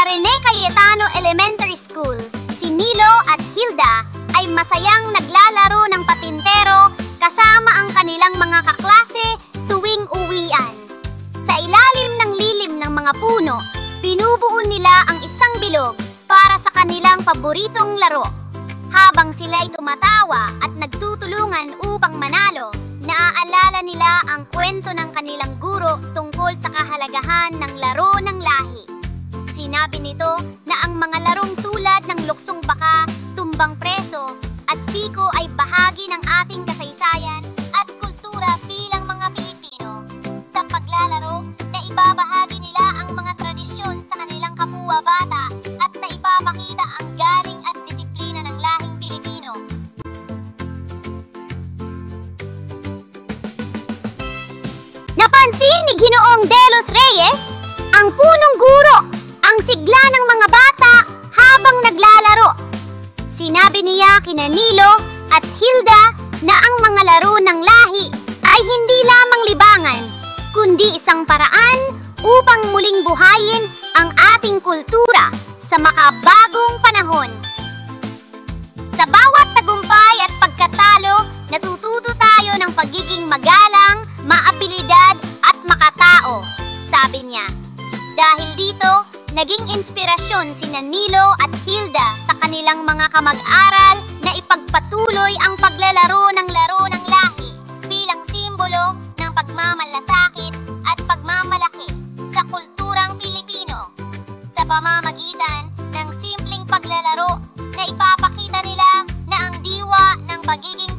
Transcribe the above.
Rene Cayetano Elementary School, si Nilo at Hilda ay masayang naglalaro ng patintero kasama ang kanilang mga kaklase tuwing uwian. Sa ilalim ng lilim ng mga puno, binubuo nila ang isang bilog para sa kanilang paboritong laro. Habang sila'y tumatawa at nagtutulungan upang manalo, naaalala nila ang kwento ng kanilang guro tungkol sa kahalagahan ng laro ng lahi. Sinabi nito na ang mga larong tulad ng luksong baka, tumbang preso, at piko ay bahagi ng ating kasaysayan at kultura bilang mga Pilipino. Sa paglalaro, naibabahagi nila ang mga tradisyon sa kanilang kapwa-bata at naipapakita ang galing at disiplina ng lahing Pilipino. Napansin ni Ginoong De Los Reyes ang punong guro, ang sigla ng mga bata habang naglalaro. Sinabi niya kina Nilo at Hilda na ang mga laro ng lahi ay hindi lamang libangan, kundi isang paraan upang muling buhayin ang ating kultura sa makabagong panahon. Sa bawat tagumpay at pagkatalo, natututo tayo ng pagiging magalang, maabilidad at makatao, sabi niya. Dahil dito, naging inspirasyon sina Nilo at Hilda sa kanilang mga kamag-aral na ipagpatuloy ang paglalaro ng lahi bilang simbolo ng pagmamalasakit at pagmamalaki sa kulturang Pilipino. Sa pamamagitan ng simpleng paglalaro na ipapakita nila na ang diwa ng pagiging